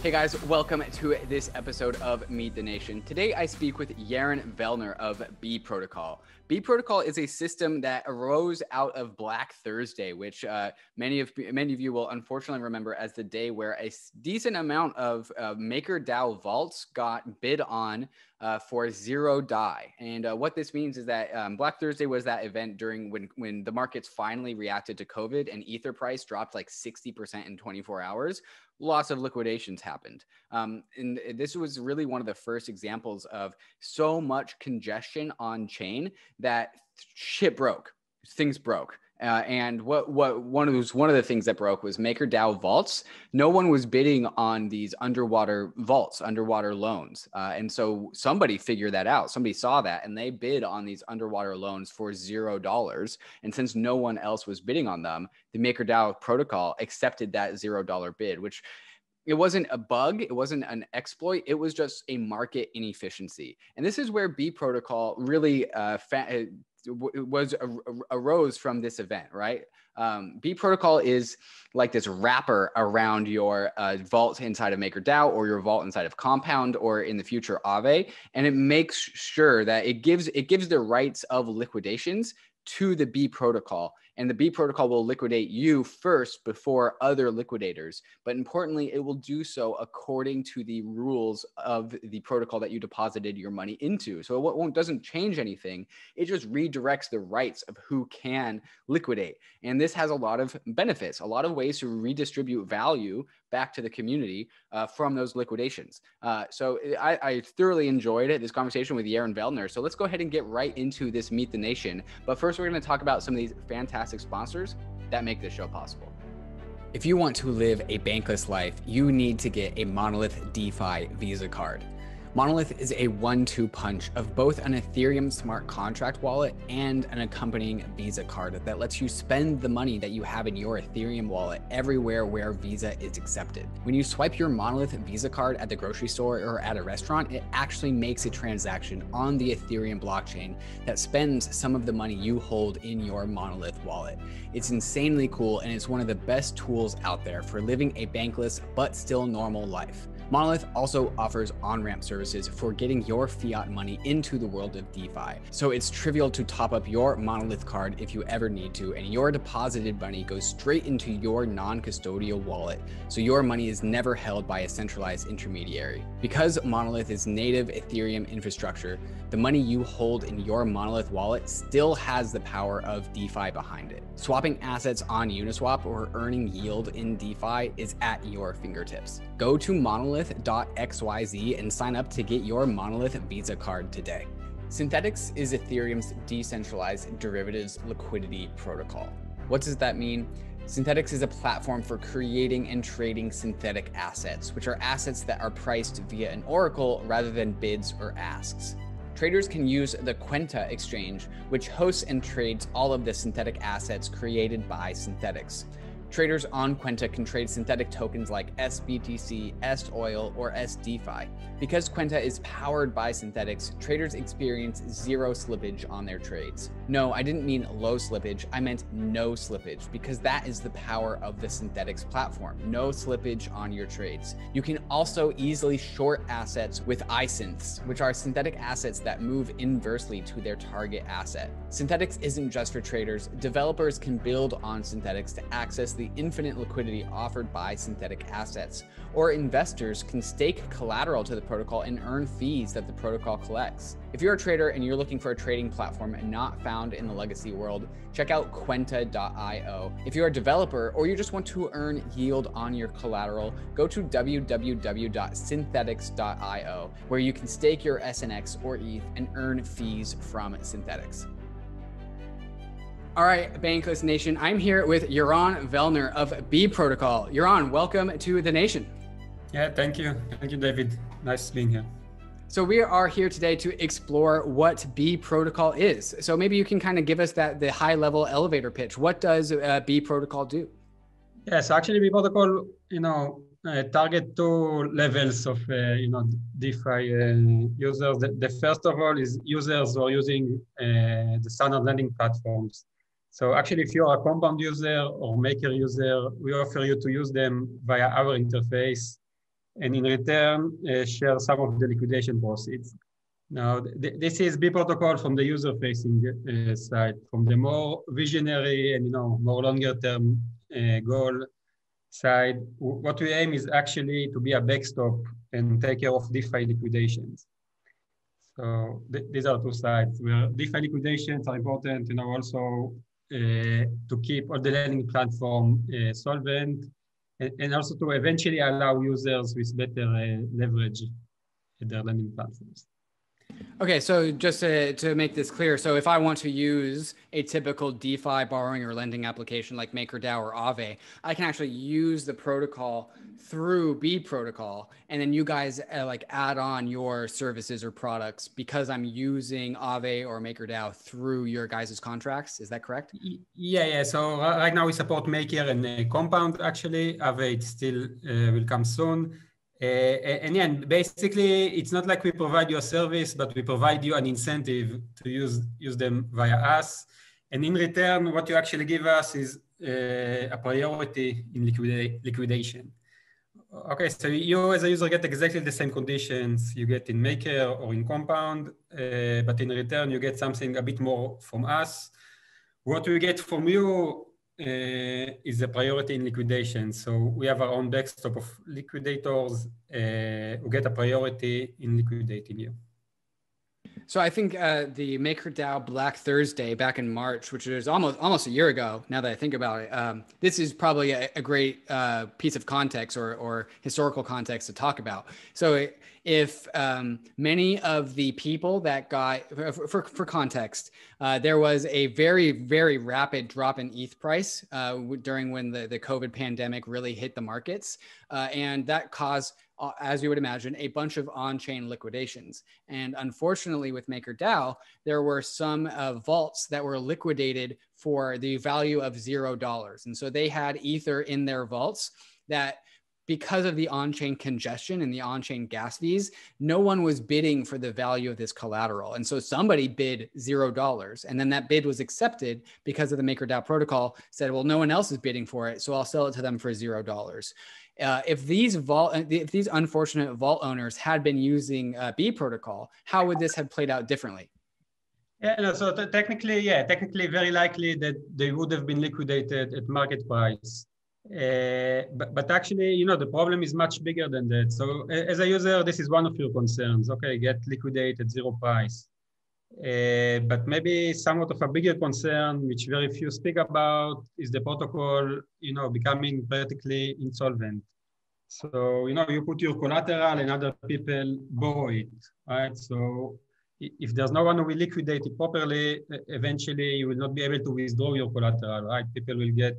Hey guys, welcome to this episode of Meet the Nation. Today I speak with Yaron Velner of B.Protocol. B.Protocol is a system that arose out of Black Thursday, which many of you will unfortunately remember as the day where a decent amount of MakerDAO vaults got bid on for zero DAI. And what this means is that Black Thursday was that event during when the markets finally reacted to COVID and Ether price dropped like 60% in 24 hours. Lots of liquidations happened. And this was really one of the first examples of so much congestion on chain that shit broke. Things broke. And one of the things that broke was MakerDAO vaults. No one was bidding on these underwater vaults, underwater loans. And so somebody figured that out. Somebody saw that and they bid on these underwater loans for $0. And since no one else was bidding on them, the MakerDAO protocol accepted that $0 bid, which it wasn't a bug. It wasn't an exploit. It was just a market inefficiency. And this is where B.Protocol really arose from this event, right? B.Protocol is like this wrapper around your vault inside of MakerDAO or your vault inside of Compound or in the future AAVE, and it makes sure that it gives the rights of liquidations to the B.Protocol, and the B.Protocol will liquidate you first before other liquidators. But importantly, it will do so according to the rules of the protocol that you deposited your money into. So it doesn't change anything. It just redirects the rights of who can liquidate. And this has a lot of benefits, a lot of ways to redistribute value back to the community from those liquidations. So I thoroughly enjoyed this conversation with Yaron Velner. So let's go ahead and get right into this Meet the Nation. But first, we're going to talk about some of these fantastic sponsors that make this show possible. If you want to live a bankless life, you need to get a MONOLITH DeFi Visa card. MONOLITH is a 1-2 punch of both an Ethereum smart contract wallet and an accompanying Visa card that lets you spend the money that you have in your Ethereum wallet everywhere where Visa is accepted. When you swipe your MONOLITH Visa card at the grocery store or at a restaurant, it actually makes a transaction on the Ethereum blockchain that spends some of the money you hold in your MONOLITH wallet. It's insanely cool, and it's one of the best tools out there for living a bankless but still normal life. MONOLITH also offers ONRAMP services for getting your fiat money into the world of DeFi. So it's trivial to top up your MONOLITH card if you ever need to, and your deposited money goes straight into your non-custodial wallet, so your money is never held by a centralized intermediary. Because MONOLITH is native Ethereum infrastructure, the money you hold in your MONOLITH wallet still has the power of DeFi behind it. Swapping assets on Uniswap or earning yield in DeFi is at your fingertips. Go to monolith.xyz and sign up to get your MONOLITH Visa card today. Synthetix is Ethereum's decentralized derivatives liquidity protocol. What does that mean? Synthetix is a platform for creating and trading synthetic assets, which are assets that are priced via an oracle rather than bids or asks. Traders can use the KWENTA exchange, which hosts and trades all of the synthetic assets created by Synthetix. Traders on KWENTA can trade synthetic tokens like SBTC, SOIL, or SDeFi. Because KWENTA is powered by Synthetix, traders experience zero slippage on their trades. No, I didn't mean low slippage, I meant no slippage, because that is the power of the Synthetix platform. No slippage on your trades. You can also easily short assets with iSynths, which are synthetic assets that move inversely to their target asset. Synthetix isn't just for traders. Developers can build on Synthetix to access the infinite liquidity offered by synthetic assets, or investors can stake collateral to the protocol and earn fees that the protocol collects. If you're a trader and you're looking for a trading platform not found in the legacy world, check out KWENTA.io. If you're a developer or you just want to earn yield on your collateral, go to www.synthetix.io, where you can stake your SNX or ETH and earn fees from Synthetix. All right, Bankless Nation, I'm here with Yaron Velner of B.Protocol. Yaron, welcome to the nation. Yeah, thank you. Thank you, David. Nice being here. So we are here today to explore what B.Protocol is. So maybe you can kind of give us the high level elevator pitch. What does B.Protocol do? Yes, actually B.Protocol, target two levels of, DeFi users. The first of all is users who are using the standard lending platforms. So actually, if you're a Compound user or Maker user, we offer you to use them via our interface. and in return, share some of the liquidation proceeds. Now, this is B.Protocol from the user-facing side, from the more visionary and more longer-term goal side. What we aim is actually to be a backstop and take care of DeFi liquidations. So these are two sides where DeFi liquidations are important, also to keep all the lending platform solvent, and also to eventually allow users with better leverage at their lending platforms. Okay, so just to make this clear, so if I want to use a typical DeFi borrowing or lending application like MakerDAO or AAVE, I can actually use the protocol through B.Protocol, and then you guys like add on your services or products because I'm using AAVE or MakerDAO through your guys' contracts. Is that correct? Yeah. So right now we support Maker and Compound. Actually, AAVE still will come soon. And basically, it's not like we provide you a service, but we provide you an incentive to use them via us. And in return, what you actually give us is a priority in liquidation. Okay, so you as a user get exactly the same conditions you get in Maker or in Compound, but in return, you get something a bit more from us. What we get from you is a priority in liquidation. So we have our own backstop of liquidators who get a priority in liquidating you. So I think the MakerDAO Black Thursday back in March, which was almost a year ago, now that I think about it, this is probably a great piece of context or historical context to talk about. So if many of the people that got, for context, there was a very, very rapid drop in ETH price during when the COVID pandemic really hit the markets. And that caused, as you would imagine, a bunch of on-chain liquidations. And unfortunately with MakerDAO, there were some vaults that were liquidated for the value of $0. And so they had Ether in their vaults that, because of the on-chain congestion and the on-chain gas fees, no one was bidding for the value of this collateral. And so somebody bid $0. And then that bid was accepted because of the MakerDAO protocol said, well, no one else is bidding for it, so I'll sell it to them for $0. If these unfortunate vault owners had been using B.Protocol, how would this have played out differently? Yeah, no, so technically, very likely that they would have been liquidated at market price. But actually, the problem is much bigger than that. So as a user, this is one of your concerns. Okay, get liquidated at zero price. But maybe somewhat of a bigger concern, which very few speak about, is the protocol, becoming practically insolvent. So, you put your collateral and other people borrow it, right? So if there's no one who will liquidate it properly, eventually you will not be able to withdraw your collateral, right? People will get,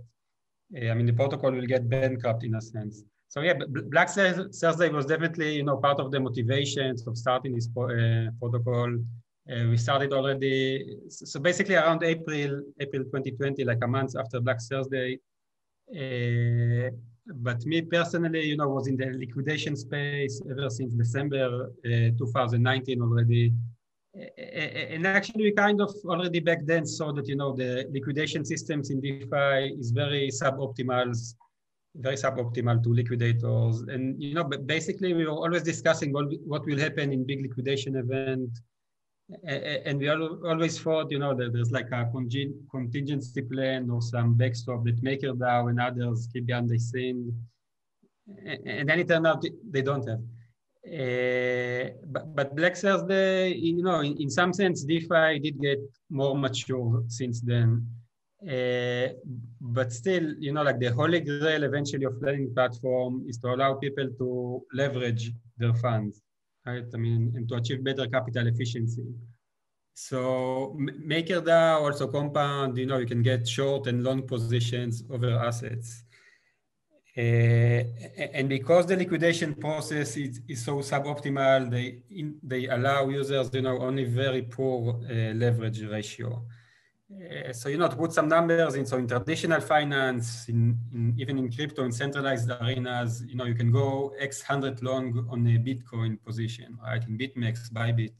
the protocol will get bankrupt in a sense. So yeah, Black Thursday was definitely, part of the motivations of starting this protocol. We started already, so basically around April 2020, like a month after Black Thursday. But me personally, was in the liquidation space ever since December 2019 already. And actually, we kind of already back then saw that, the liquidation systems in DeFi is very suboptimal to liquidators. And, basically, we were always discussing what will happen in big liquidation event. And we always thought, that there's like a contingency plan or some backstop that MakerDAO and others keep behind the scene. And then it turned out they don't have. But Black Thursday, in some sense, DeFi did get more mature since then. But still, like the holy grail eventually of lending platform is to allow people to leverage their funds. Right? And to achieve better capital efficiency. So MakerDAO, also Compound, you can get short and long positions over assets. And because the liquidation process is so suboptimal, they allow users, only very poor leverage ratio. So, to put some numbers in, so in traditional finance, even in crypto and centralized arenas, you can go X 100 long on a Bitcoin position, right? In BitMEX, Bybit.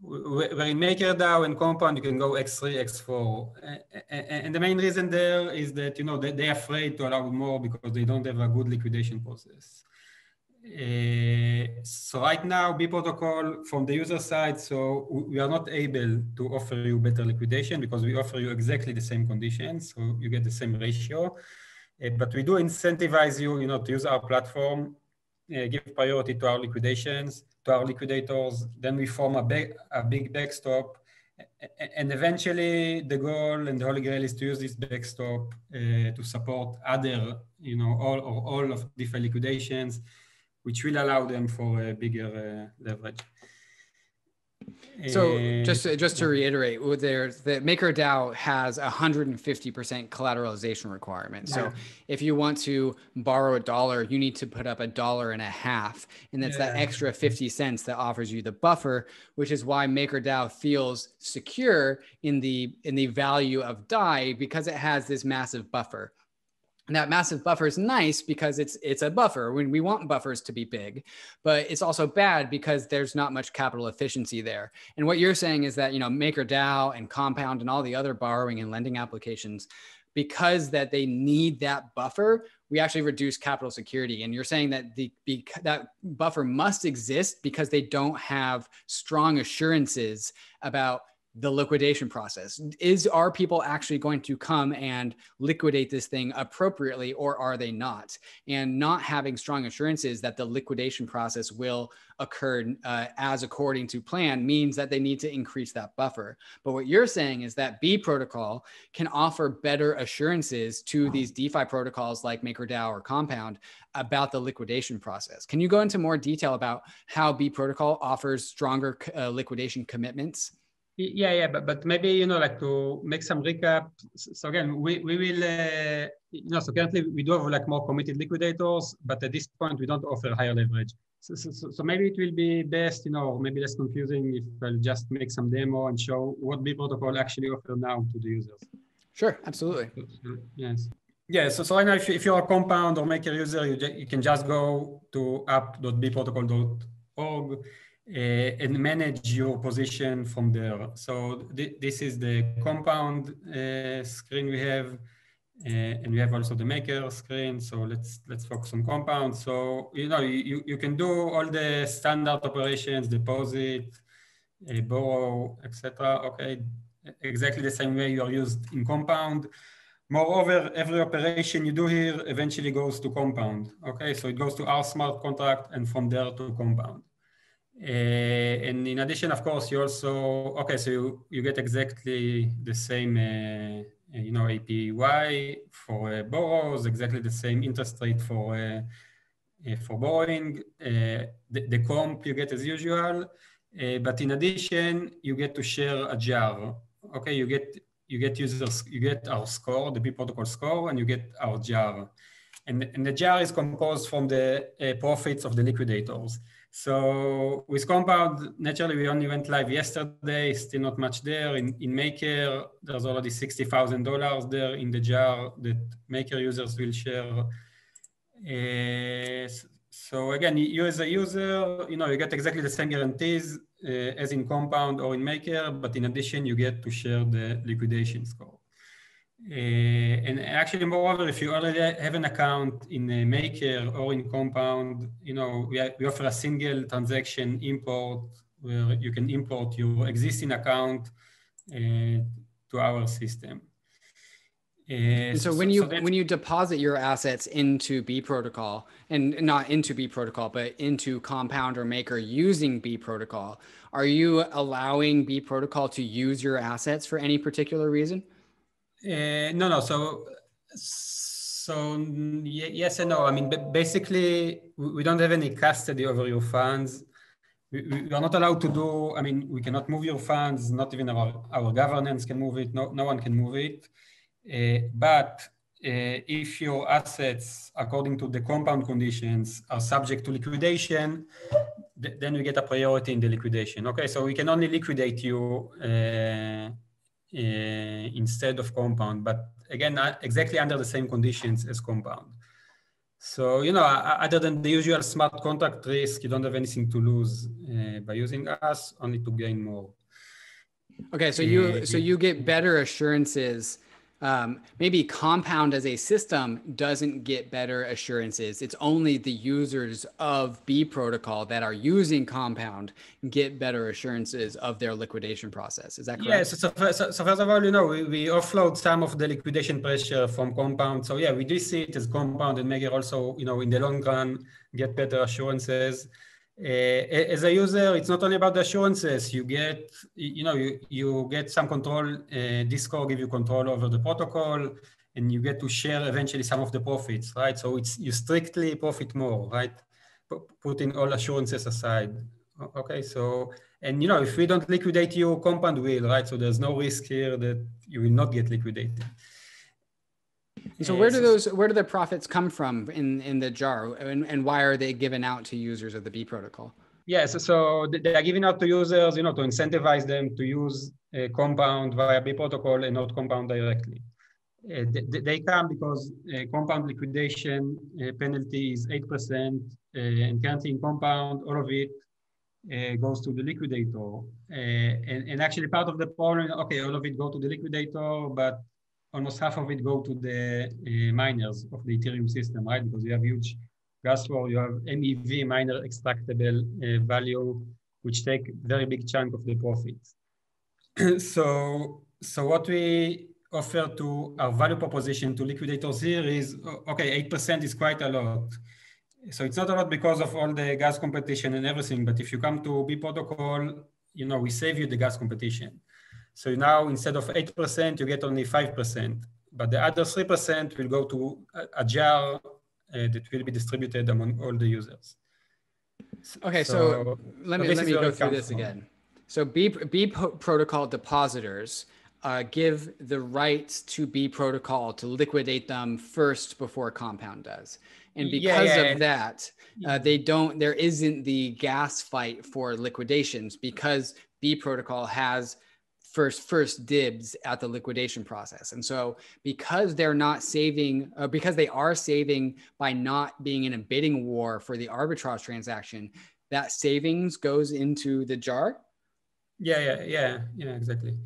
Where in MakerDAO and Compound, you can go X3, X4. And the main reason there is that, they're afraid to allow more because they don't have a good liquidation process. So right now, B.Protocol from the user side, so we are not able to offer you better liquidation because we offer you exactly the same conditions, so you get the same ratio. But we do incentivize you, to use our platform, give priority to our liquidations, to our liquidators. Then we form a big backstop. And eventually the goal and the holy grail is to use this backstop to support other, all of DeFi liquidations, which will allow them for a bigger leverage. So just to reiterate, the MakerDAO has 150% collateralization requirement. So if you want to borrow $1, you need to put up $1.50, and that's that extra 50 cents that offers you the buffer, which is why MakerDAO feels secure in the value of DAI, because it has this massive buffer. And that massive buffer is nice because it's a buffer when we want buffers to be big, but it's also bad because there's not much capital efficiency there. And what you're saying is that, MakerDAO and Compound and all the other borrowing and lending applications, because that they need that buffer, we actually reduce capital security. And you're saying that that buffer must exist because they don't have strong assurances about the liquidation process. Are people actually going to come and liquidate this thing appropriately, or are they not? And not having strong assurances that the liquidation process will occur as according to plan means that they need to increase that buffer. But what you're saying is that B.Protocol can offer better assurances to these DeFi protocols like MakerDAO or Compound about the liquidation process. Can you go into more detail about how B.Protocol offers stronger liquidation commitments? Yeah, but maybe, like to make some recap. So again, we will, so currently we do have like more committed liquidators, but at this point we don't offer higher leverage. So maybe it will be best, maybe less confusing if I'll just make some demo and show what B.Protocol actually offers now to the users. Sure, absolutely. Yes. Yeah, so right now if you're a Compound or Maker user, you can just go to up.bprotocol.org. And manage your position from there. So this is the Compound screen we have, and we have also the Maker screen. So let's focus on Compound. So you can do all the standard operations, deposit, borrow, etc. Okay, exactly the same way you are used in Compound. Moreover, every operation you do here eventually goes to Compound. Okay, so it goes to our smart contract and from there to Compound. And in addition, of course, you also, so you get exactly the same, APY for borrows, exactly the same interest rate for borrowing, the comp you get as usual, but in addition, you get to share a jar. Okay, you get users, you get our score, the B.Protocol score, and you get our jar. And the jar is composed from the profits of the liquidators. So with Compound, naturally, we only went live yesterday, still not much there. In Maker, there's already $60,000 there in the jar that Maker users will share. So again, you as a user, you get exactly the same guarantees as in Compound or in Maker, but in addition, you get to share the liquidation score. And actually, moreover, if you already have an account in a Maker or in Compound, we offer a single transaction import where you can import your existing account to our system. So when you deposit your assets into B.Protocol, and not into B.Protocol, but into Compound or Maker using B.Protocol, are you allowing B.Protocol to use your assets for any particular reason? No. So yes and no. I mean, basically, we don't have any custody over your funds. We are not allowed to do. I mean, we cannot move your funds. Not even our governance can move it. No one can move it. But if your assets, according to the Compound conditions, are subject to liquidation, then we get a priority in the liquidation. Okay, so we can only liquidate you instead of Compound, but again, exactly under the same conditions as Compound. So, other than the usual smart contract risk, you don't have anything to lose by using us, only to gain more. Okay, so you get better assurances maybe Compound as a system doesn't get better assurances. It's only the users of B.Protocol that are using Compound get better assurances of their liquidation process. Is that correct? Yes. So first of all, we offload some of the liquidation pressure from Compound. So yeah, we do see it as Compound and Maker also, in the long run, get better assurances. As a user, it's not only about the assurances. You get, you get some control. Discord give you control over the protocol, and you get to share eventually some of the profits, right? So you strictly profit more, right? Putting all assurances aside. Okay, so, and if we don't liquidate you, Compound will, right? So there's no risk here that you will not get liquidated. So where do the profits come from in the jar, and why are they given out to users of the B.Protocol? Yes, so they are giving out to users, to incentivize them to use Compound via B.Protocol and not Compound directly. They come because Compound liquidation penalty is 8%, and currently in Compound, all of it goes to the liquidator. And actually part of the problem, okay, all of it go to the liquidator, but almost half of it go to the miners of the Ethereum system, right? Because you have huge gas flow, you have MEV, miner extractable value, which take very big chunk of the profits. So what we offer to our value proposition to liquidators here is, okay, 8% is quite a lot. So it's not a lot because of all the gas competition and everything, but if you come to B.Protocol, we save you the gas competition. So now instead of 8%, you get only 5%, but the other 3% will go to a jar that will be distributed among all the users. Okay, so let me go through this again. So B.Protocol depositors give the rights to B.Protocol to liquidate them first before Compound does. And because of that, there isn't the gas fight for liquidations because B.Protocol has first dibs at the liquidation process. And so because they're not saving, because they are saving by not being in a bidding war for the arbitrage transaction, that savings goes into the jar? Yeah, exactly.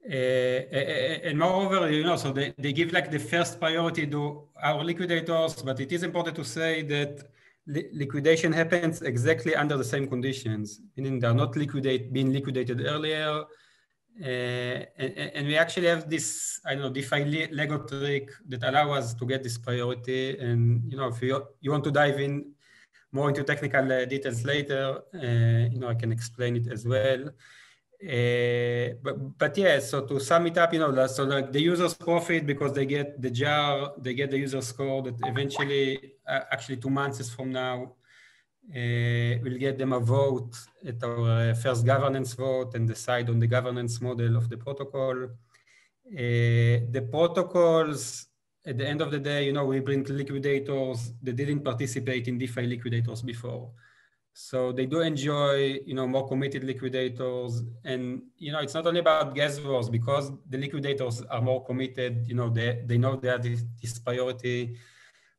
And moreover, so they give like the first priority to our liquidators, but it is important to say that liquidation happens exactly under the same conditions, meaning they're not being liquidated earlier. And we actually have this, DeFi Lego trick that allow us to get this priority. And, if you want to dive in more into technical details later, I can explain it as well. But yeah, so to sum it up, so like the users profit because they get the jar, they get the user score that eventually, actually 2 months from now, we'll get them a vote at our first governance vote and decide on the governance model of the protocol. The protocols, at the end of the day, we bring liquidators that didn't participate in DeFi liquidators before. So they do enjoy, more committed liquidators. And, it's not only about gas wars because the liquidators are more committed, they know they have this priority.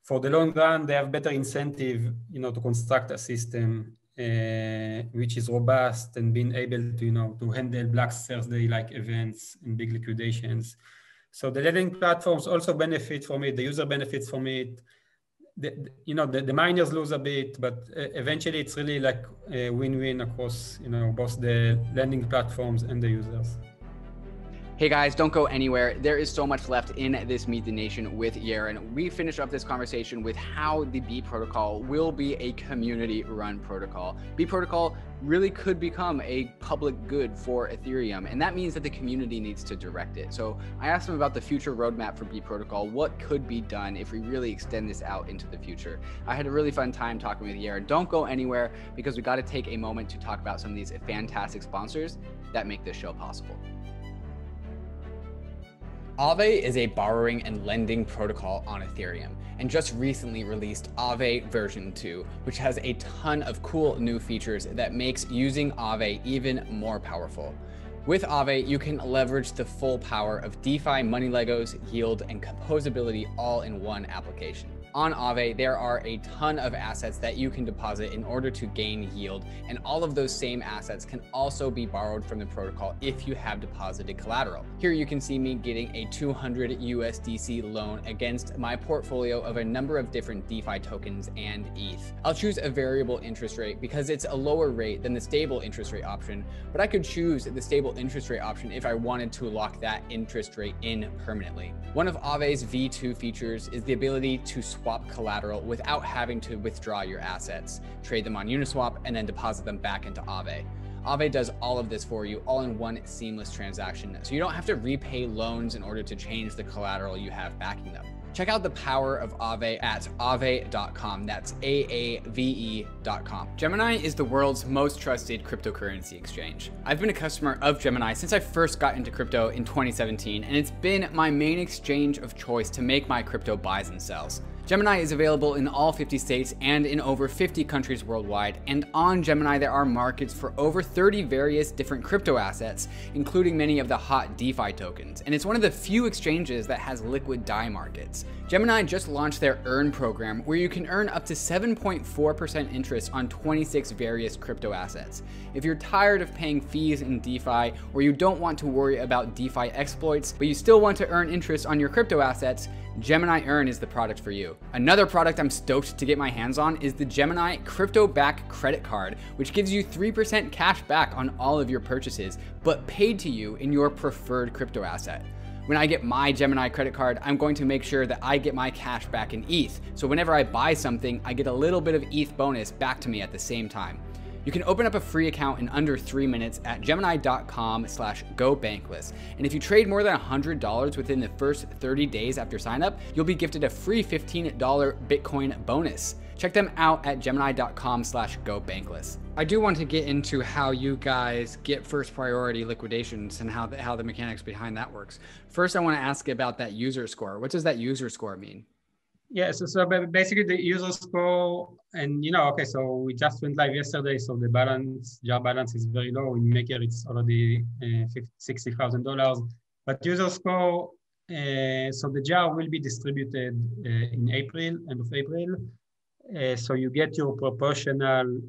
For the long run, they have better incentive, to construct a system which is robust and being able to, to handle Black Thursday-like events and big liquidations. So the lending platforms also benefit from it. The user benefits from it. The miners lose a bit, but eventually it's really like a win-win across, both the lending platforms and the users. Hey guys, don't go anywhere. There is so much left in this Meet the Nation with Yaron. We finished up this conversation with how the B.Protocol will be a community-run protocol. B.Protocol really could become a public good for Ethereum, and that means that the community needs to direct it. So I asked him about the future roadmap for B.Protocol, what could be done if we really extend this out into the future. I had a really fun time talking with Yaron. Don't go anywhere because we got to take a moment to talk about some of these fantastic sponsors that make this show possible. AAVE is a borrowing and lending protocol on Ethereum, and just recently released AAVE version 2, which has a ton of cool new features that makes using AAVE even more powerful. With AAVE, you can leverage the full power of DeFi money Legos, yield, and composability all in one application. On AAVE, there are a ton of assets that you can deposit in order to gain yield, and all of those same assets can also be borrowed from the protocol if you have deposited collateral. Here you can see me getting a 200 USDC loan against my portfolio of a number of different DeFi tokens and ETH. I'll choose a variable interest rate because it's a lower rate than the stable interest rate option, but I could choose the stable interest rate option if I wanted to lock that interest rate in permanently. One of AAVE's V2 features is the ability to swap collateral without having to withdraw your assets, trade them on Uniswap, and then deposit them back into AAVE. AAVE does all of this for you all in one seamless transaction, so you don't have to repay loans in order to change the collateral you have backing them. Check out the power of AAVE at aave.com. That's AAVE.com. GEMINI is the world's most trusted cryptocurrency exchange. I've been a customer of GEMINI since I first got into crypto in 2017, and it's been my main exchange of choice to make my crypto buys and sells. GEMINI is available in all 50 states and in over 50 countries worldwide, and on GEMINI there are markets for over 30 various different crypto assets, including many of the hot DeFi tokens, and it's one of the few exchanges that has liquid DAI markets. GEMINI just launched their Earn program, where you can earn up to 7.4% interest on 26 various crypto assets. If you're tired of paying fees in DeFi, or you don't want to worry about DeFi exploits, but you still want to earn interest on your crypto assets, GEMINI Earn is the product for you. Another product I'm stoked to get my hands on is the GEMINI Crypto Back Credit Card, which gives you 3% cash back on all of your purchases, but paid to you in your preferred crypto asset. When I get my GEMINI credit card, I'm going to make sure that I get my cash back in ETH. So whenever I buy something, I get a little bit of ETH bonus back to me at the same time. You can open up a free account in under 3 minutes at gemini.com/gobankless. And if you trade more than $100 within the first 30 days after sign up, you'll be gifted a free $15 Bitcoin bonus. Check them out at gemini.com/gobankless. I do want to get into how you guys get first priority liquidations and how the mechanics behind that works. First, I want to ask about that user score. What does that user score mean? Yeah, so basically the user score, and okay, so we just went live yesterday, so the jar balance is very low. In Maker, it's already $60,000. But user score, so the jar will be distributed in April, end of April. So you get your proportional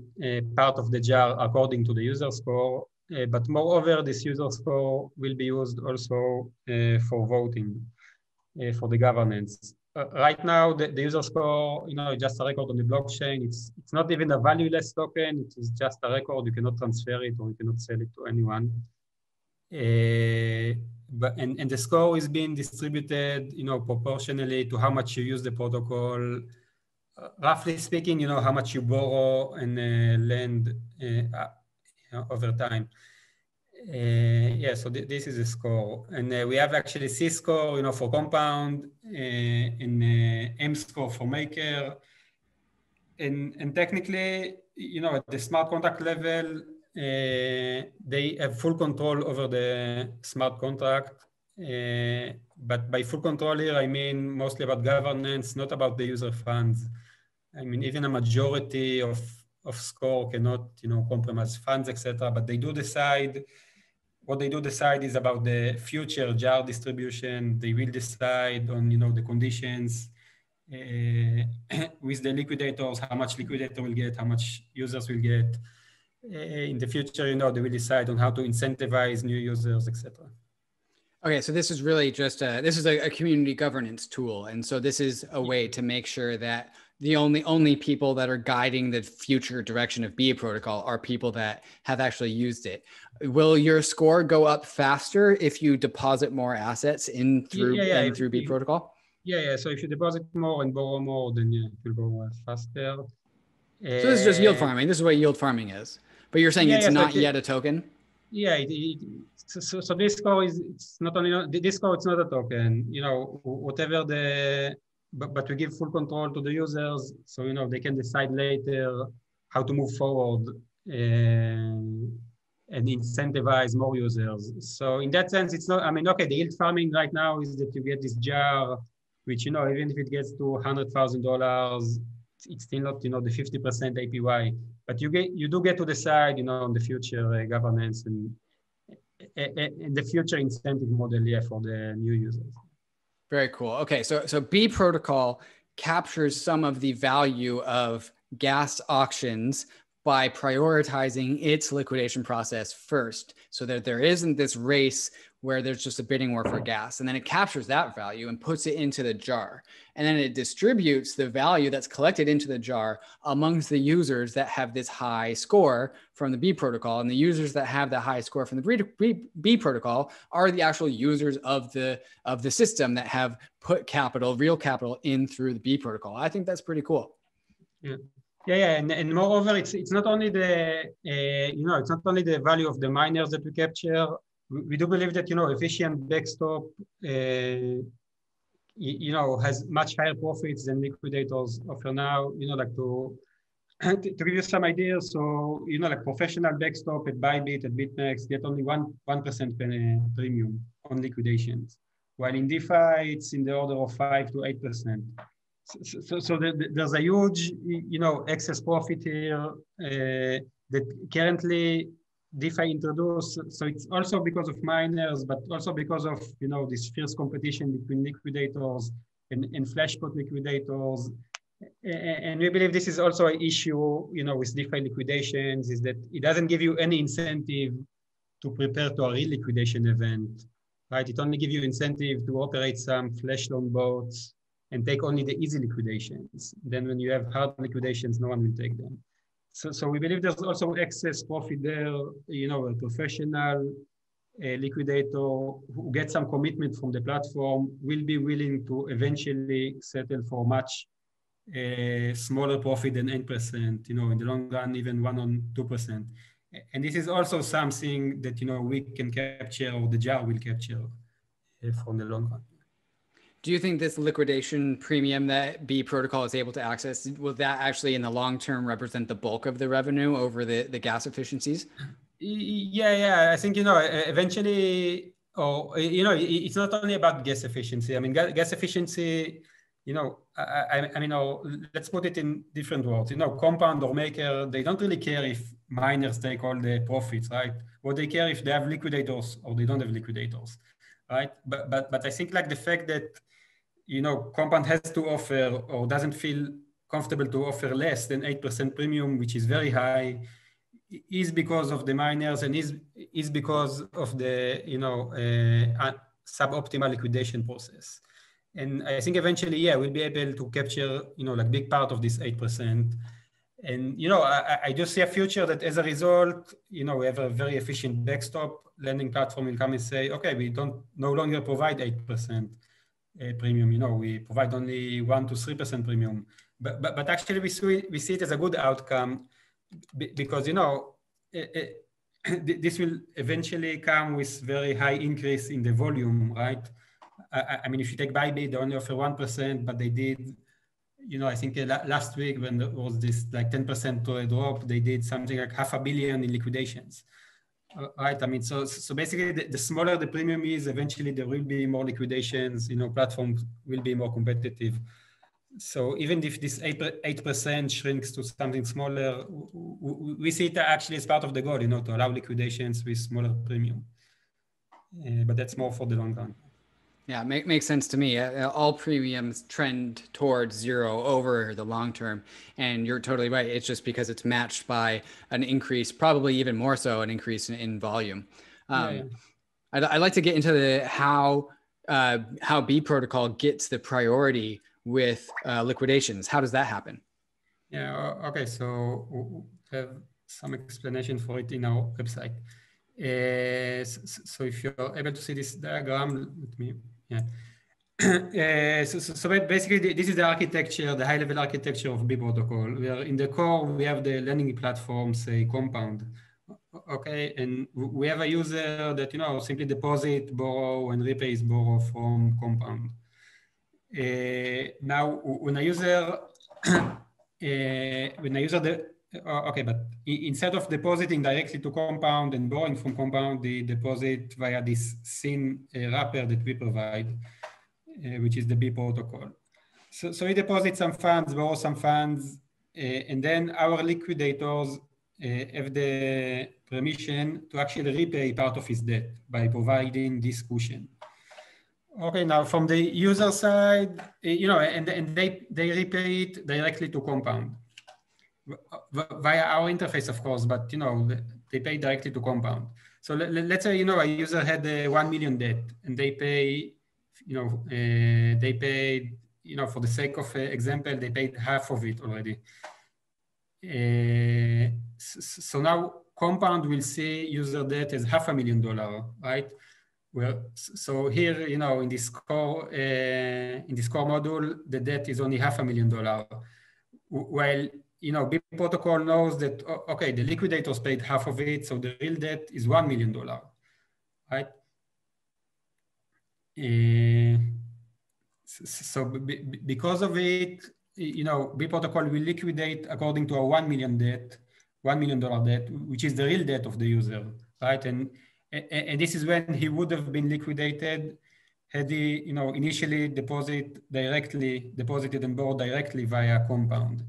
part of the jar according to the user score. But moreover, this user score will be used also for voting, for the governance. Right now, the user score, is just a record on the blockchain. It's not even a valueless token. It is just a record. You cannot transfer it or you cannot sell it to anyone. And the score is being distributed, proportionally to how much you use the protocol. Roughly speaking, how much you borrow and lend over time. Yeah, so this is a score. And we have actually C score, for compound, and M score for maker. And technically, at the smart contract level, they have full control over the smart contract. But by full control here, I mean mostly about governance, not about the user funds. I mean, even a majority of score cannot, compromise funds, etc. But they do decide. What they do decide is about the future jar distribution. They will decide on, the conditions with the liquidators, how much liquidator will get, how much users will get. In the future, they will decide on how to incentivize new users, etc. Okay, so this is really just a community governance tool, and so this is a way to make sure that the only people that are guiding the future direction of B.Protocol are people that have actually used it. Will your score go up faster if you deposit more assets in through B.Protocol? Yeah. So if you deposit more and borrow more, then it will go faster. So this is just yield farming. This is what yield farming is. But you're saying it's not yet a token? Yeah. So this score it's not only this score. It's not a token. Whatever but we give full control to the users, so they can decide later how to move forward and incentivize more users. So in that sense, it's not. I mean, okay, the yield farming right now is that you get this jar, which even if it gets to $100,000, it's still not the 50% APY. But you do get to decide on the future governance and the future incentive model for the new users. Very cool. Okay, so B.Protocol captures some of the value of gas auctions by prioritizing its liquidation process first, so that there isn't this race where there's just a bidding war for gas. And then it captures that value and puts it into the jar. And then it distributes the value that's collected into the jar amongst the users that have this high score from the B protocol. And the users that have the high score from the B protocol are the actual users of the system that have put capital, real capital, in through the B protocol. I think that's pretty cool. Yeah, and moreover, it's not only the it's not only the value of the miners that we capture. We do believe that efficient backstop has much higher profits than liquidators offer now. Like to give you some ideas, so like professional backstop at Bybit, at BitMEX get only 1% premium on liquidations, while in DeFi it's in the order of 5 to 8%. So there's a huge, excess profit here that currently DeFi introduced. So it's also because of miners, but also because of, this fierce competition between liquidators and flashpot liquidators. And we believe this is also an issue, with DeFi liquidations, is that it doesn't give you any incentive to prepare to a real liquidation event, right? It only gives you incentive to operate some flash loan bots and take only the easy liquidations. Then when you have hard liquidations, no one will take them. So we believe there's also excess profit there, a professional liquidator who gets some commitment from the platform will be willing to eventually settle for much smaller profit than 8%, in the long run, even 1 or 2%. And this is also something that, we can capture, or the jar will capture from the long run. Do you think this liquidation premium that B protocol is able to access, will that actually in the long term represent the bulk of the revenue over the gas efficiencies? Yeah. I think, eventually, it's not only about gas efficiency. I mean, gas efficiency, let's put it in different words. Compound or Maker, they don't really care if miners take all the profits, right? What they care if they have liquidators or they don't have liquidators, right? But I think like the fact that, Compound has to offer or doesn't feel comfortable to offer less than 8% premium, which is very high, is because of the miners and is because of the, suboptimal liquidation process. And I think eventually, we'll be able to capture, like big part of this 8%. And, I just see a future that as a result, we have a very efficient backstop. Lending platform will come and say, okay, we no longer provide 8% premium. We provide only 1 to 3% premium. But actually we see it as a good outcome because, this will eventually come with very high increase in the volume, right? I mean, if you take Bybit, they only offer 1%, but they did, I think last week when there was this like 10% drop, they did something like $500 million in liquidations, right? I mean, so basically the smaller the premium is, eventually there will be more liquidations, platforms will be more competitive. So even if this 8% shrinks to something smaller, we see it actually as part of the goal, to allow liquidations with smaller premium. But that's more for the long run. Yeah, makes sense to me. All premiums trend towards zero over the long term. And you're totally right. It's just because it's matched by an increase, probably even more so an increase in volume. I'd like to get into how B protocol gets the priority with liquidations. How does that happen? Yeah, okay. So we have some explanation for it in our website. So if you're able to see this diagram, let me, so basically this is the architecture, the high-level architecture of B protocol. Where in the core, we have the lending platform, say Compound. Okay, and we have a user that, simply deposit, borrow, and repays borrow from Compound. Now, when a user, okay, but instead of depositing directly to Compound and borrowing from Compound, they deposit via this SYN wrapper that we provide, which is the B protocol. So we deposit some funds, borrow some funds, and then our liquidators have the permission to actually repay part of his debt by providing this cushion. Okay, now from the user side, and they repay it directly to Compound via our interface, of course, but they pay directly to Compound. So let's say a user had 1 million debt, and they pay, they paid, for the sake of example, they paid half of it already. So now Compound will see user debt as $500,000, right? Well, so here, in this core module, the debt is only $500,000. While, B.Protocol knows that, okay, the liquidators paid half of it, so the real debt is $1 million, right? So because of it, B.Protocol will liquidate according to a $1 million debt, $1 million debt, which is the real debt of the user, right? And this is when he would have been liquidated had he, initially deposited and borrowed directly via Compound.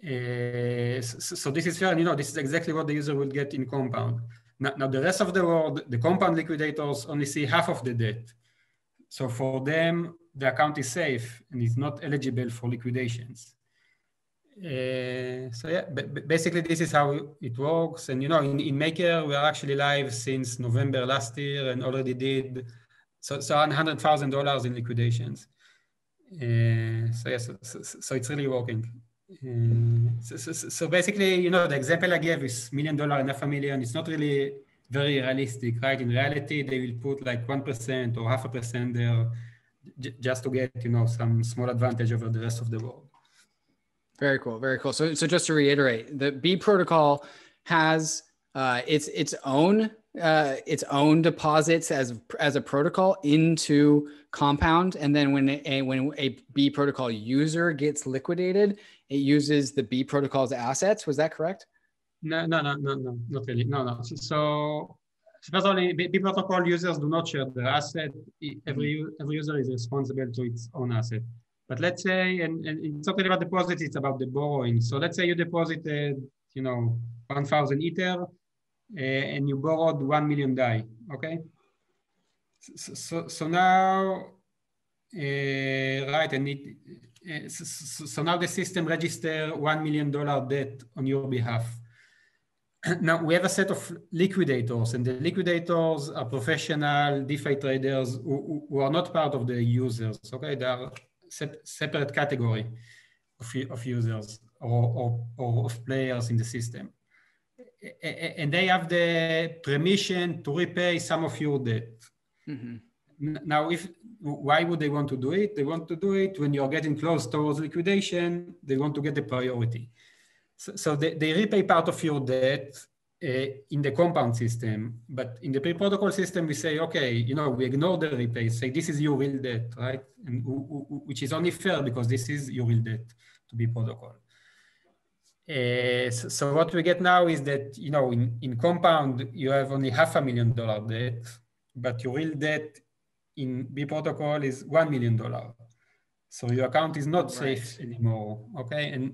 So this is fair, this is exactly what the user will get in Compound. Now the rest of the world, the Compound liquidators only see half of the debt. So for them, the account is safe and is not eligible for liquidations. So yeah, basically this is how it works. And in Maker, we are actually live since November last year and already did so $100,000 in liquidations. So yes, so it's really working. So basically, the example I gave is $1 million and $500,000. It's not really very realistic, right? In reality, they will put like 1% or 0.5% there just to get, some small advantage over the rest of the world. Very cool. Very cool. So just to reiterate, the B.Protocol has its own deposits as a protocol into Compound, and then when a B.Protocol user gets liquidated, it uses the B.Protocol's assets. Was that correct? No, not really. No. So first of all, B.Protocol users do not share their asset. Every user is responsible to its own asset. But let's say, and it's not really about deposits, it's about the borrowing. So let's say you deposited, 1,000 Ether, and you borrowed 1 million DAI, okay? So now, right, and so now the system registers $1 million debt on your behalf. Now we have a set of liquidators, and the liquidators are professional DeFi traders who are not part of the users, okay? They are separate category of users or of players in the system. And they have the permission to repay some of your debt. Now, why would they want to do it? They want to do it when you're getting close towards liquidation. They want to get the priority. So they repay part of your debt in the Compound system, but in the B.Protocol system, we say, okay, we ignore the repay, say this is your real debt, right? And which is only fair because this is your real debt to B.Protocol. So what we get now is that, in Compound, you have only $500,000 debt, but your real debt in B.Protocol is $1 million. So your account is not safe anymore, okay? And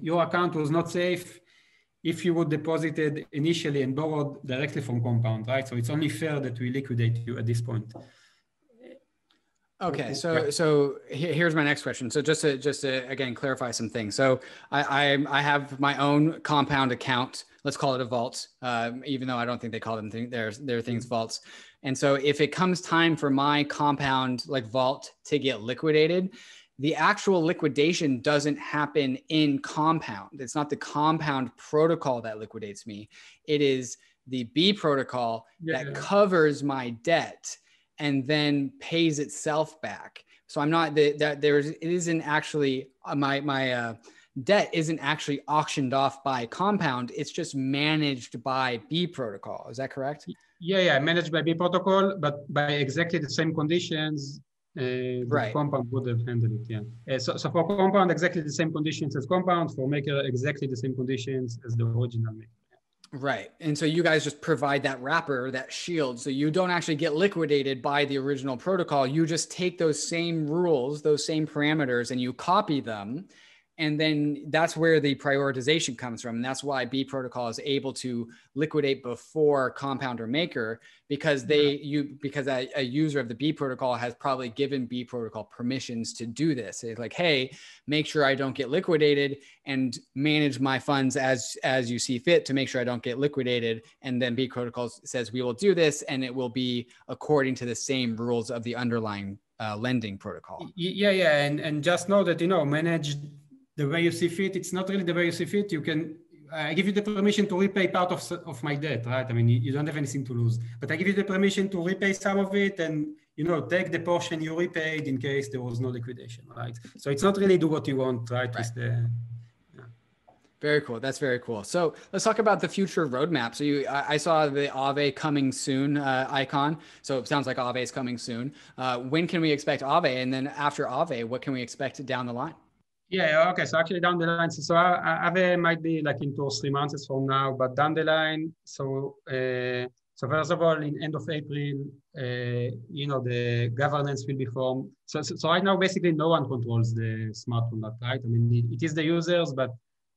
your account was not safe if you would deposited initially and borrowed directly from Compound, right? So it's only fair that we liquidate you at this point. Okay, so here's my next question. So just to again clarify some things. So I have my own Compound account. Let's call it a vault, even though I don't think they call them their things vaults. And so if it comes time for my Compound like vault to get liquidated, the actual liquidation doesn't happen in Compound. It's not the Compound protocol that liquidates me. It is the B.Protocol that covers my debt and then pays itself back. So I'm not it isn't actually my debt isn't actually auctioned off by Compound. It's just managed by B.Protocol. Is that correct? Yeah, managed by B.Protocol, but by exactly the same conditions. Compound would have handled it, yeah. So for Compound, exactly the same conditions as Compound. For Maker, exactly the same conditions as the original Maker. Right. And so you guys just provide that wrapper, that shield. So you don't actually get liquidated by the original protocol. You just take those same rules, those same parameters, and you copy them And then that's where the prioritization comes from. And that's why B.Protocol is able to liquidate before Compound or Maker, because because a user of the B.Protocol has probably given B.Protocol permissions to do this. It's like, hey, make sure I don't get liquidated and manage my funds as you see fit to make sure I don't get liquidated. And then B.Protocol says we will do this, and it will be according to the same rules of the underlying lending protocol. Yeah. And just know that, manage the way you see fit. It's not really the way you see fit. You can, I give you the permission to repay part of my debt, right? I mean, you don't have anything to lose, but I give you the permission to repay some of it and, take the portion you repaid in case there was no liquidation, right? So it's not really do what you want, right? With the, Very cool. That's very cool. So let's talk about the future roadmap. So I saw the AAVE coming soon icon. So it sounds like AAVE is coming soon. When can we expect AAVE? And then after AAVE, what can we expect down the line? Yeah, okay. So actually down the line, so AAVE might be like in 2 or 3 months from now, but down the line, so first of all, in end of April, the governance will be formed. So right now, basically no one controls the smart contract, right? I mean, it is the users, but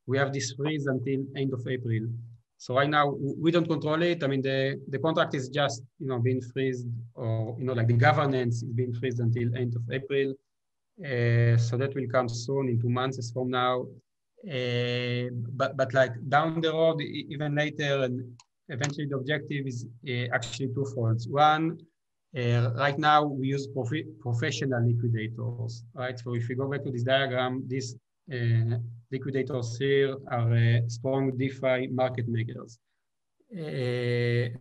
we have this freeze until end of April. So right now we don't control it. I mean, the contract is just, being freezed, or, like the governance is being freezed until end of April. So that will come soon in 2 months from now. But like down the road, even later, and eventually the objective is actually twofold. One, right now we use professional liquidators, right? So if we go back to this diagram, these liquidators here are strong DeFi market makers.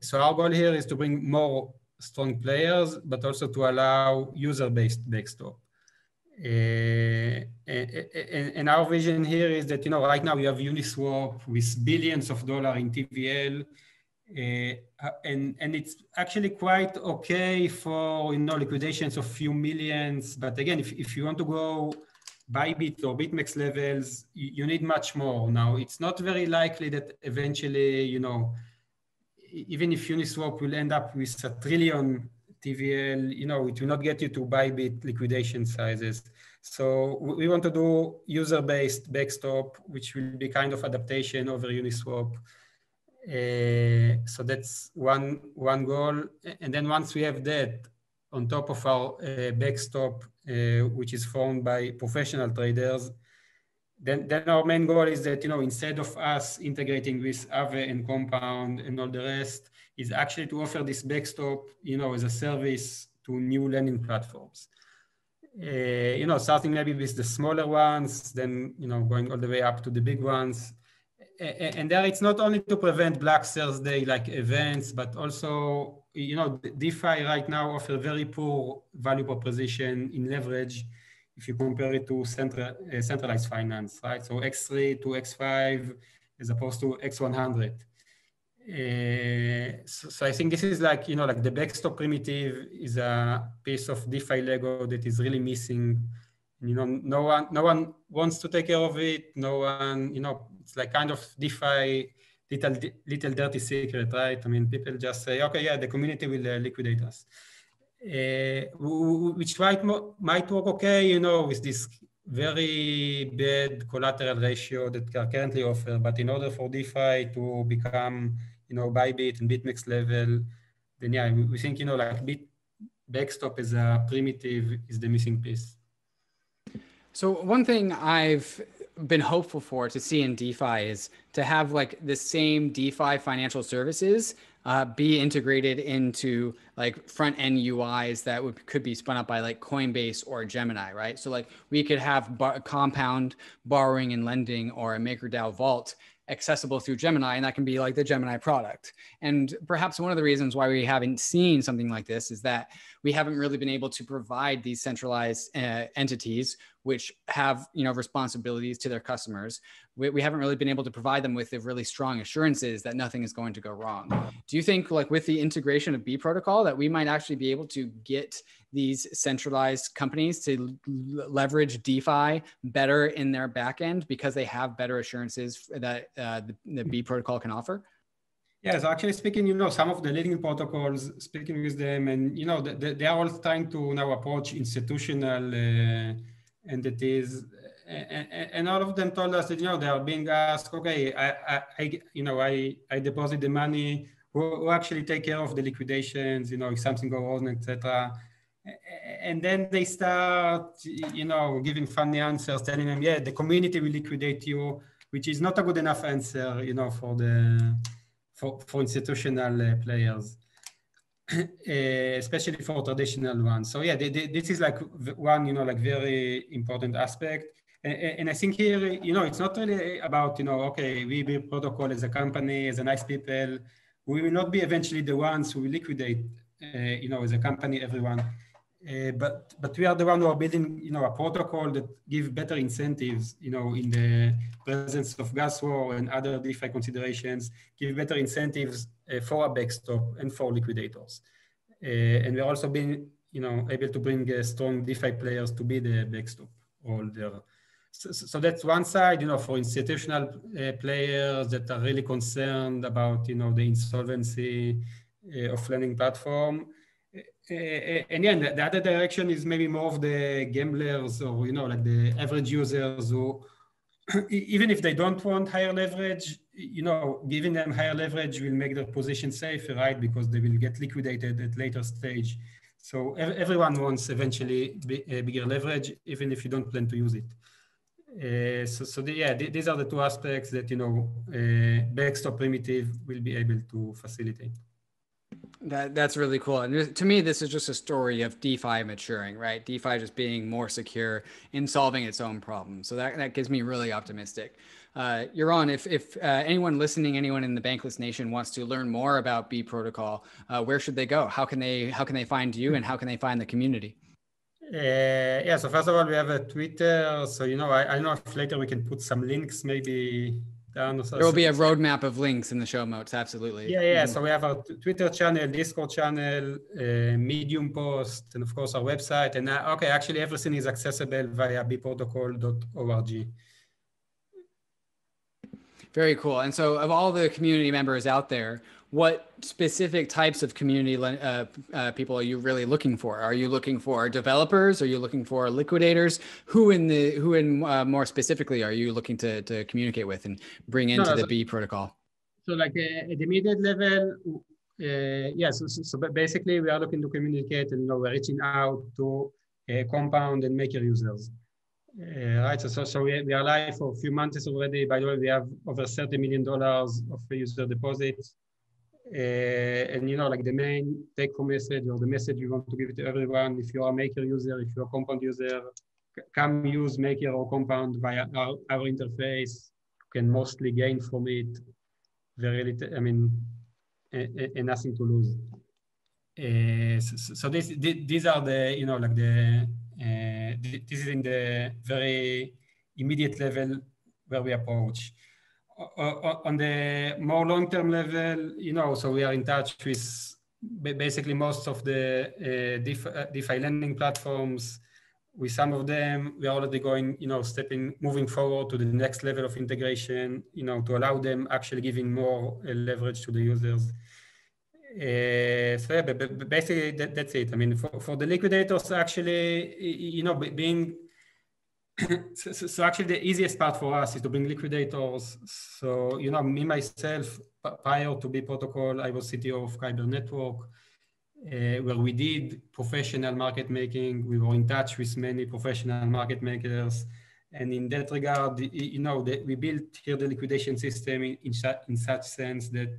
So our goal here is to bring more strong players, but also to allow user-based backstop. And our vision here is that, right now you have Uniswap with billions of dollars in TVL, and it's actually quite okay for, liquidations of few millions. But again, if you want to go Bybit or BitMEX levels, you need much more. Now, it's not very likely that eventually, even if Uniswap will end up with 1 trillion TVL, it will not get you to Bybit liquidation sizes. So we want to do user-based backstop, which will be kind of adaptation over Uniswap. So that's one goal. And then once we have that on top of our backstop, which is formed by professional traders, then our main goal is that, instead of us integrating with AAVE and Compound and all the rest, is actually to offer this backstop, as a service to new lending platforms. Starting maybe with the smaller ones, then, going all the way up to the big ones. And there it's not only to prevent Black Thursday like events, but also, DeFi right now offer very poor value proposition in leverage if you compare it to centralized finance, right? So X3 to X5 as opposed to X100. So I think this is like, like the backstop primitive is a piece of DeFi Lego that is really missing. No one wants to take care of it. No one, it's like kind of DeFi little dirty secret, right? I mean, people just say, okay, yeah, the community will liquidate us. Which might work okay, with this very bad collateral ratio that are currently offered. But in order for DeFi to become, Bybit and BitMEX level, then yeah, we think, like backstop as a primitive is the missing piece. So one thing I've been hopeful for to see in DeFi is to have like the same DeFi financial services be integrated into like front end UIs that could be spun up by like Coinbase or GEMINI, right? So like we could have Compound borrowing and lending or a MakerDAO vault accessible through GEMINI, and that can be like the GEMINI product. And perhaps one of the reasons why we haven't seen something like this is that we haven't really been able to provide these centralized entities which have, responsibilities to their customers. We haven't really been able to provide them with the really strong assurances that nothing is going to go wrong. Do you think like with the integration of B.Protocol that we might actually be able to get these centralized companies to leverage DeFi better in their backend because they have better assurances that the B.Protocol can offer? Yeah, so actually speaking, some of the leading protocols, speaking with them, and, they are all trying to now approach institutional entities. and all of them told us that, they are being asked, okay, I deposit the money, who actually take care of the liquidations, if something goes wrong, etc. And then they start, giving funny answers, telling them, yeah, the community will liquidate you, which is not a good enough answer, for institutional players. Especially for traditional ones. So yeah, this is like one, very important aspect. And I think here, it's not really about, okay, we B.Protocol as a company, as a nice people, we will not be eventually the ones who will liquidate, as a company, everyone. But we are the one who are building, a protocol that give better incentives, in the presence of gas war and other DeFi considerations, give better incentives for a backstop and for liquidators. And we're also being, able to bring strong DeFi players to be the backstop holder. So that's one side, for institutional players that are really concerned about, the insolvency of lending platform. And yeah, the other direction is maybe more of the gamblers or, like the average users who, even if they don't want higher leverage, giving them higher leverage will make their position safer, right? Because they will get liquidated at later stage. So everyone wants eventually bigger leverage, even if you don't plan to use it. These are the two aspects that, backstop primitive will be able to facilitate. That's really cool. And to me, this is just a story of DeFi maturing, right? DeFi just being more secure in solving its own problems. So that gives me really optimistic. Yaron, if anyone listening, anyone in the Bankless Nation wants to learn more about B.Protocol, where should they go? How can they find you, and how can they find the community? So first of all, we have a Twitter. So, I don't know if later we can put some links maybe down. There will be a roadmap of links in the show notes. Absolutely. Yeah. So we have our Twitter channel, Discord channel, Medium post, and of course our website. And actually everything is accessible via bprotocol.org. Very cool. And so of all the community members out there, what specific types of community people are you really looking for? Are you looking for developers? Are you looking for liquidators? Who more specifically are you looking to communicate with and bring into the B.Protocol? So like at the immediate level, so basically we are looking to communicate, and we're reaching out to Compound and Maker users. Right, so we are live for a few months already. By the way, we have over $30 million of user deposits. And like the main take-home message, or the message we want to give to everyone, if you're a Maker user, if you're a Compound user, come use Maker or Compound via our interface. You can mostly gain from it. Very little, and nothing to lose. So these are the, this is in the very immediate level where we approach. On the more long-term level, so we are in touch with basically most of the DeFi lending platforms. With some of them, we are already going, moving forward to the next level of integration, to allow them actually giving more leverage to the users. But basically that's it. For the liquidators, actually, being so actually the easiest part for us is to bring liquidators. So, me myself, prior to B.Protocol, I was CTO of Kyber Network, where we did professional market making. We were in touch with many professional market makers. And in that regard, we built here the liquidation system in such sense that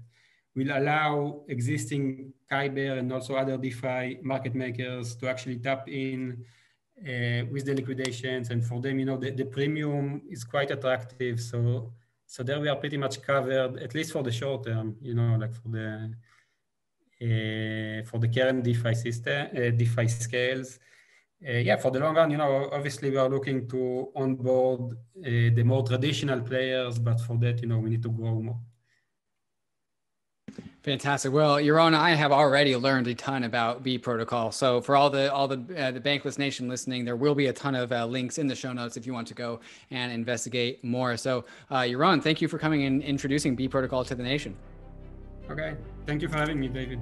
will allow existing Kyber and also other DeFi market makers to actually tap in with the liquidations. And for them, the premium is quite attractive. So there we are pretty much covered, at least for the short term, like for the current DeFi system, DeFi scales. For the long run, obviously we are looking to onboard the more traditional players, but for that, we need to grow more. Fantastic. Well, Yaron, I have already learned a ton about B.Protocol. So for all the Bankless Nation listening, there will be a ton of links in the show notes if you want to go and investigate more. So Yaron, thank you for coming and introducing B.Protocol to the nation. Okay. Thank you for having me, David.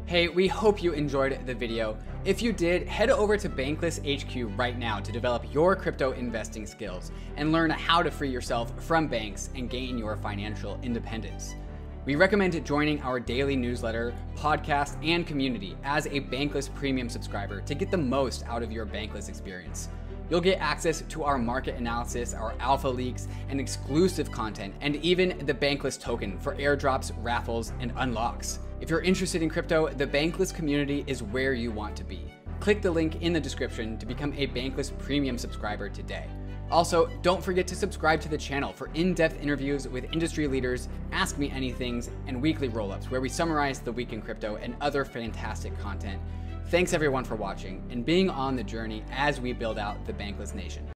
Hey, we hope you enjoyed the video. If you did, head over to Bankless HQ right now to develop your crypto investing skills and learn how to free yourself from banks and gain your financial independence. We recommend joining our daily newsletter, podcast, and community as a Bankless Premium subscriber to get the most out of your Bankless experience. You'll get access to our market analysis, our alpha leaks, and exclusive content, and even the Bankless token for airdrops, raffles, and unlocks. If you're interested in crypto, the Bankless community is where you want to be. Click the link in the description to become a Bankless Premium subscriber today. Also, don't forget to subscribe to the channel for in-depth interviews with industry leaders, Ask Me Anythings, and weekly roll-ups where we summarize the week in crypto and other fantastic content. Thanks everyone for watching and being on the journey as we build out the Bankless Nation.